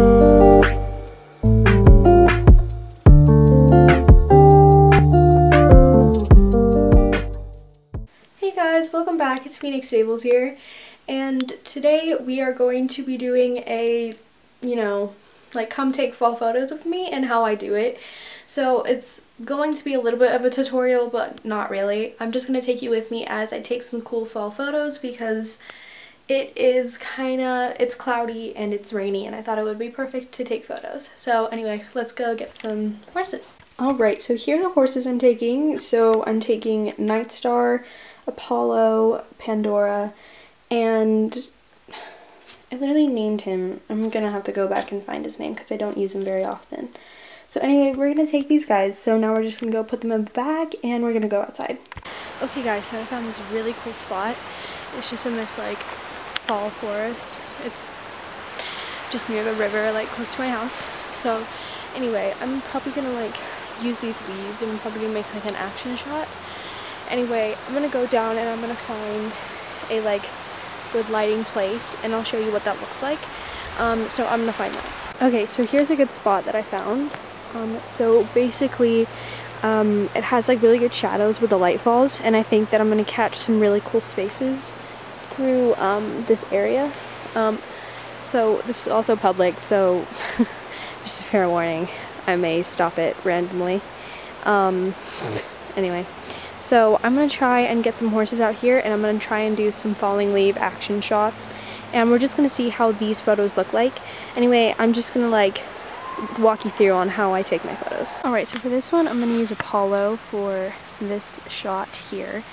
Hey guys, welcome back. It's Phoenix Stables here, and today we are going to be doing a, like come take fall photos with me and how I do it. So it's going to be a little bit of a tutorial, but not really. I'm just going to take you with me as I take some cool fall photos because it's cloudy and it's rainy, and I thought it would be perfect to take photos. So anyway, let's go get some horses. Alright, so here are the horses I'm taking. So I'm taking Nightstar, Apollo, Pandora, and I literally named him. I'm gonna have to go back and find his name because I don't use him very often. So anyway, we're gonna take these guys. So now we're just gonna go put them in the bag and we're gonna go outside. Okay guys, so I found this really cool spot. It's just in this like fall forest. It's just near the river, like close to my house. So anyway, I'm probably gonna like use these leaves and I'm probably gonna make like an action shot. Anyway, I'm gonna go down and I'm gonna find a like good lighting place and I'll show you what that looks like. So I'm gonna find that. Okay, so here's a good spot that I found. So basically it has like really good shadows where the light falls, and I think that I'm gonna catch some really cool spaces through this area. So this is also public, so just a fair warning, I may stop it randomly. Anyway, so I'm gonna try and get some horses out here, and I'm gonna try and do some falling leaf action shots, and we're just gonna see how these photos look like. Anyway, I'm just gonna like walk you through on how I take my photos. Alright, so for this one I'm gonna use Apollo for this shot here.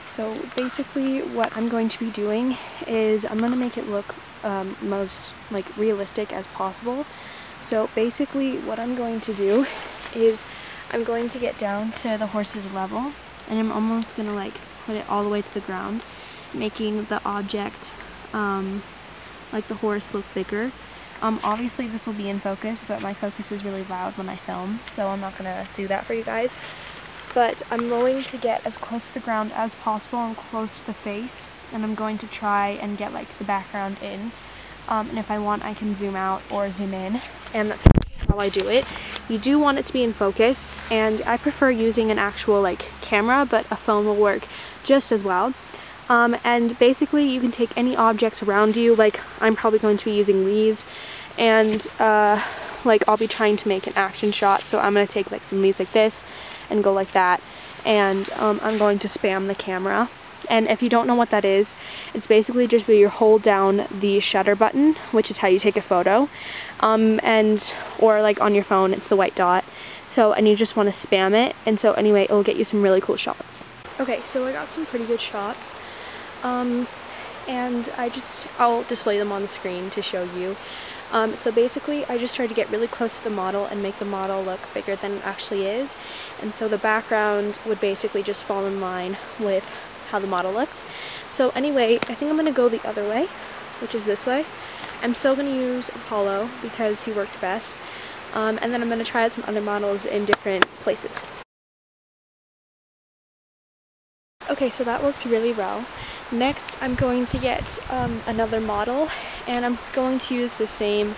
So basically what I'm going to be doing is I'm gonna make it look most like realistic as possible. So basically what I'm going to do is I'm going to get down to the horse's level, and I'm almost gonna like put it all the way to the ground, making the object like the horse look bigger. Obviously this will be in focus, but my focus is really loud when I film, so I'm not gonna do that for you guys. But I'm going to get as close to the ground as possible and close to the face, and I'm going to try and get like the background in. And if I want, I can zoom out or zoom in, and that's how I do it. You do want it to be in focus, and I prefer using an actual like camera, but a phone will work just as well. And basically you can take any objects around you, like I'm probably going to be using leaves, and like I'll be trying to make an action shot, so I'm going to take like some leaves like this and go like that, and I'm going to spam the camera. And if you don't know what that is, it's basically just where you hold down the shutter button, which is how you take a photo, or like on your phone it's the white dot. So, and you just want to spam it, and so anyway it'll get you some really cool shots. Okay, so I got some pretty good shots, and I'll display them on the screen to show you. So basically I just tried to get really close to the model and make the model look bigger than it actually is, and so the background would basically just fall in line with how the model looked. So anyway, I think I'm going to go the other way, which is this way. I'm still going to use Apollo because he worked best, and then I'm going to try out some other models in different places. Okay, so that worked really well. Next, I'm going to get another model, and I'm going to use the same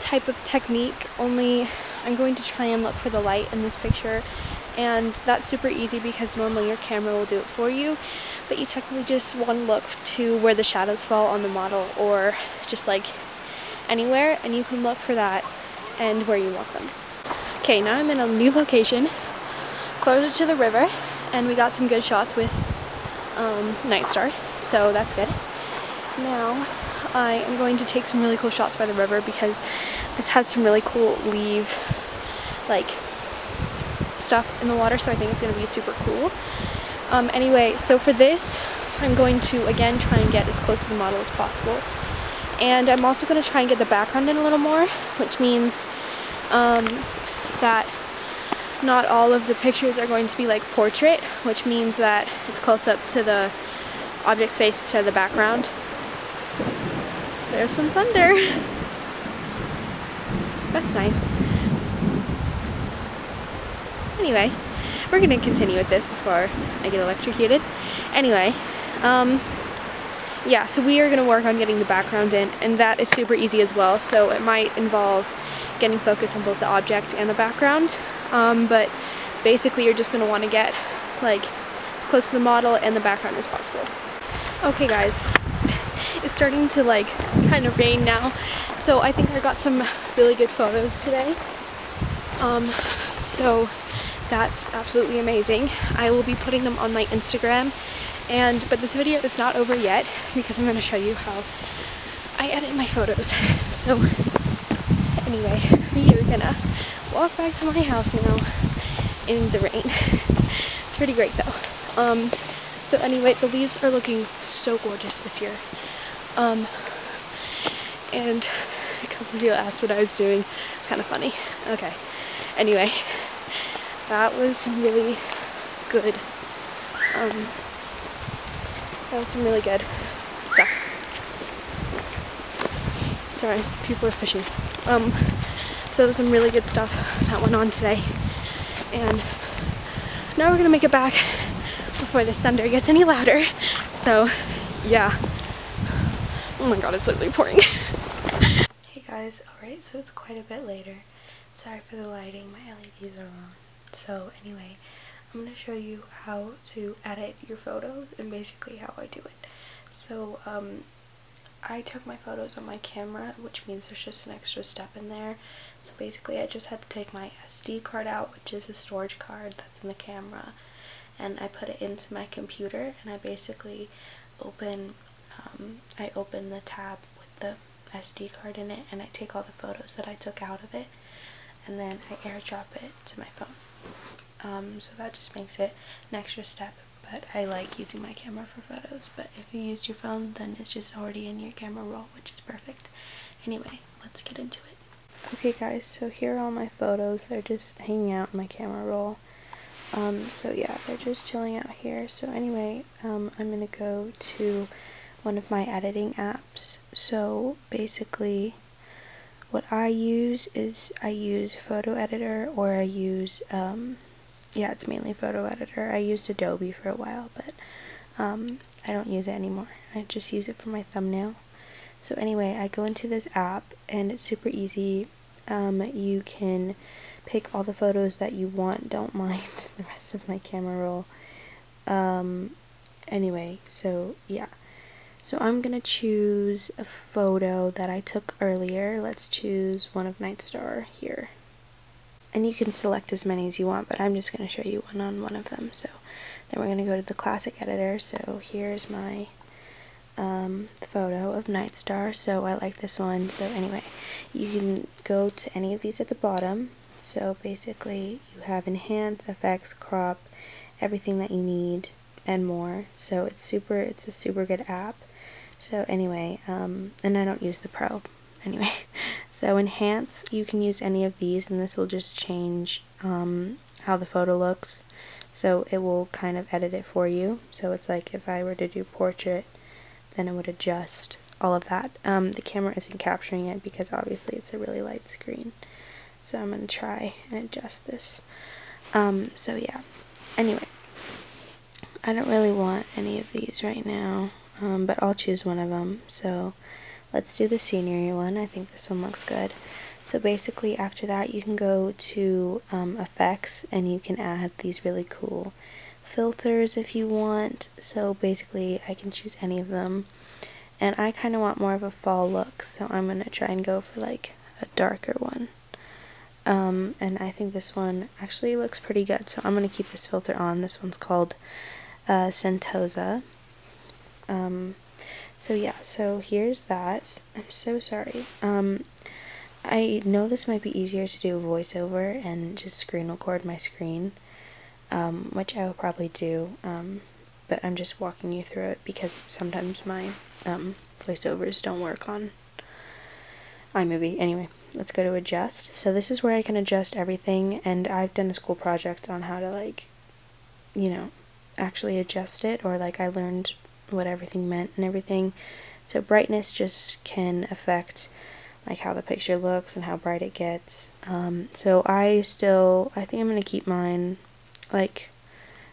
type of technique, only I'm going to try and look for the light in this picture, and that's super easy because normally your camera will do it for you, but you technically just want to look to where the shadows fall on the model, or just like anywhere, and you can look for that and where you want them. Okay, now I'm in a new location, closer to the river, and we got some good shots with Nightstar, so that's good. Now I am going to take some really cool shots by the river because this has some really cool leaf like stuff in the water, so I think it's going to be super cool. Anyway, so for this I'm going to again try and get as close to the model as possible, and I'm also going to try and get the background in a little more, which means that not all of the pictures are going to be like portrait, which means that it's close up to the object's face instead of the background. There's some thunder. That's nice. Anyway, we're gonna continue with this before I get electrocuted. Anyway, yeah, so we are going to work on getting the background in, and that is super easy as well. So it might involve getting focus on both the object and the background, but basically you're just going to want to get like as close to the model and the background as possible. Okay guys, it's starting to like kind of rain now, so I think I got some really good photos today. So that's absolutely amazing. I will be putting them on my Instagram, but this video is not over yet because I'm going to show you how I edit my photos. So anyway, we are gonna walk back to my house now in the rain. It's pretty great though. So anyway, the leaves are looking so gorgeous this year. And a couple of you asked what I was doing. It's kind of funny. Okay. Anyway, that was some really good, stuff. Sorry, people are fishing. So there's some really good stuff that went on today. And now we're gonna make it back before this thunder gets any louder. So yeah. Oh my god, it's literally pouring. Hey guys, alright, so it's quite a bit later. Sorry for the lighting, my LEDs are on. So anyway, I'm going to show you how to edit your photos and basically how I do it. So I took my photos on my camera, which means there's just an extra step in there. So basically I just had to take my SD card out, which is a storage card that's in the camera, and I put it into my computer, and I basically open the tab with the SD card in it, and I take all the photos that I took out of it, and then I airdrop it to my phone. So that just makes it an extra step, but I like using my camera for photos. But if you use your phone, then it's just already in your camera roll, which is perfect. Anyway, let's get into it. Okay guys, so here are all my photos. They're just hanging out in my camera roll. So yeah, they're just chilling out here. So anyway, I'm gonna go to one of my editing apps. So basically what I use is I use Photo Editor, or I use yeah, it's mainly Photo Editor. I used Adobe for a while, but I don't use it anymore. I just use it for my thumbnail. So anyway, I go into this app and it's super easy. You can pick all the photos that you want. Don't mind the rest of my camera roll. Anyway, so yeah. So I'm gonna choose a photo that I took earlier. Let's choose one of Night Star here. And you can select as many as you want, but I'm just gonna show you one on one of them. So then we're gonna go to the classic editor. So here's my photo of Night Star. So I like this one. So anyway, you can go to any of these at the bottom. So basically you have enhance, effects, crop, everything that you need and more. So it's a super good app. So anyway, and I don't use the Pro. Anyway, so enhance, you can use any of these, and this will just change how the photo looks. So it will kind of edit it for you. So it's like if I were to do portrait, then it would adjust all of that. The camera isn't capturing it because obviously it's a really light screen. So I'm going to try and adjust this. So yeah, anyway, I don't really want any of these right now, but I'll choose one of them. So let's do the scenery one. I think this one looks good. So basically after that you can go to effects, and you can add these really cool filters if you want. So basically I can choose any of them, and I kind of want more of a fall look, so I'm going to try and go for like a darker one. And I think this one actually looks pretty good, so I'm going to keep this filter on. This one's called Sentosa. So yeah, so here's that. I'm so sorry. I know this might be easier to do a voiceover and just screen record my screen, which I will probably do, but I'm just walking you through it because sometimes my voiceovers don't work on iMovie. Anyway, let's go to adjust. So this is where I can adjust everything, and I've done a school project on how to, like, you know, actually adjust it, or like I learned what everything meant and everything. So brightness just can affect like how the picture looks and how bright it gets. So I think I'm going to keep mine like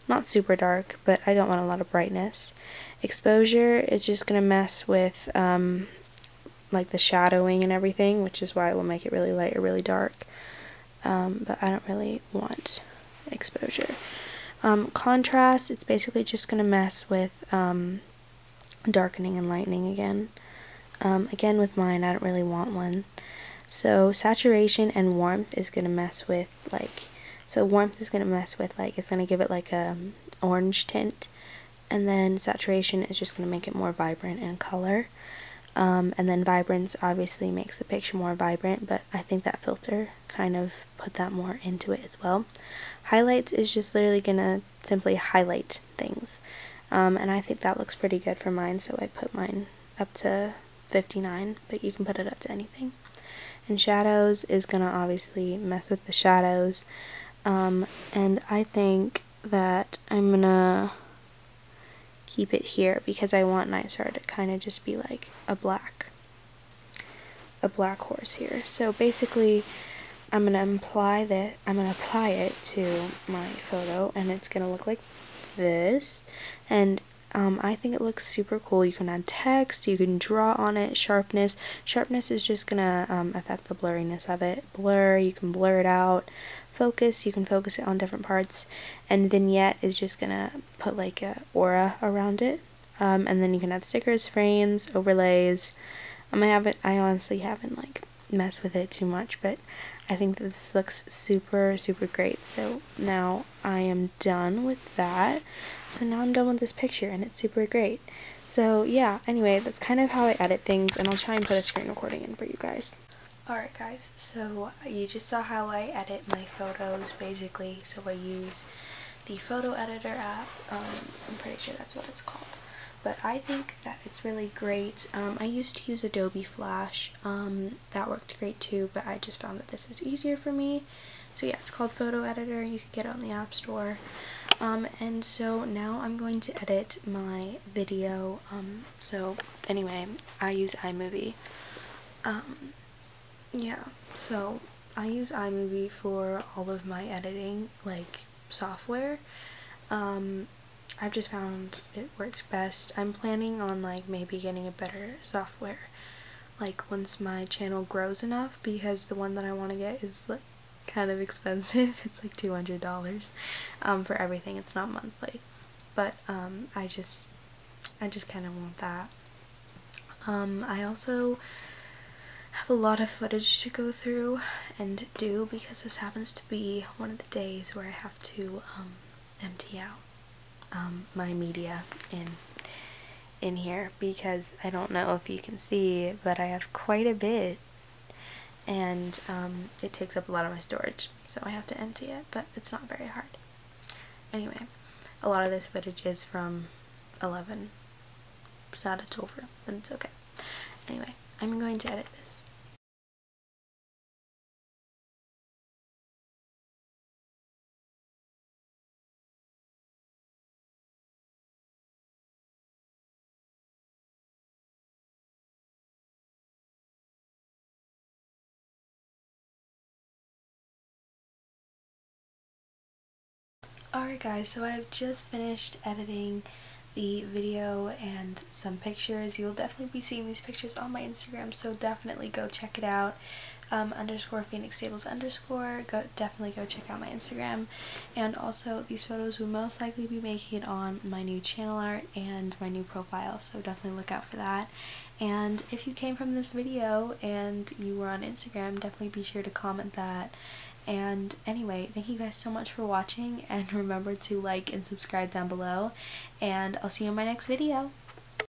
not super dark, but I don't want a lot of brightness. Exposure is just going to mess with like the shadowing and everything, which is why it will make it really light or really dark. But I don't really want exposure. Contrast, it's basically just going to mess with darkening and lightening again. Again, with mine, I don't really want one. So saturation and warmth is going to mess with warmth is going to mess with it's going to give it like a orange tint, and then saturation is just going to make it more vibrant in color. And then vibrance obviously makes the picture more vibrant, but I think that filter kind of put that more into it as well. Highlights is just literally going to simply highlight things. And I think that looks pretty good for mine, so I put mine up to 59, but you can put it up to anything. And shadows is going to obviously mess with the shadows. And I think that I'm going to keep it here because I want Nightstar to kind of just be like a black horse here. So basically I'm going to apply it to my photo, and it's going to look like this. And I think it looks super cool. You can add text, you can draw on it. Sharpness is just gonna affect the blurriness of it. Blur, you can blur it out. Focus, you can focus it on different parts. And vignette is just gonna put like a aura around it. And then you can add stickers, frames, overlays. I honestly haven't like messed with it too much, but I think this looks super great. So now I am done with that. So now I'm done with this picture, and it's super great. So yeah, anyway, that's kind of how I edit things, and I'll try and put a screen recording in for you guys. Alright guys, so you just saw how I edit my photos basically. So I use the photo editor app. I'm pretty sure that's what it's called. But I think that it's really great. I used to use Adobe Flash. That worked great too, but I just found that this was easier for me. So yeah, it's called Photo Editor. You can get it on the App Store. And so now I'm going to edit my video. So anyway, I use iMovie. Yeah, so I use iMovie for all of my editing, like, software. I've just found it works best. I'm planning on like maybe getting a better software like once my channel grows enough, because the one that I want to get is like kind of expensive. It's like $200 for everything. It's not monthly, but I just kind of want that. I also have a lot of footage to go through and do, because this happens to be one of the days where I have to empty out my media in here, because I don't know if you can see, but I have quite a bit, and it takes up a lot of my storage, so I have to empty it, but it's not very hard. Anyway, a lot of this footage is from 11. It's not a 12 room, but it's okay. Anyway, I'm going to edit this. Alright guys, so I've just finished editing the video and some pictures. You'll definitely be seeing these pictures on my Instagram, so definitely go check it out. _PhoenixStables_. Definitely go check out my Instagram. And also, these photos will most likely be making it on my new channel art and my new profile, so definitely look out for that. And if you came from this video and you were on Instagram, definitely be sure to comment that. And anyway, thank you guys so much for watching, and remember to like and subscribe down below, and I'll see you in my next video.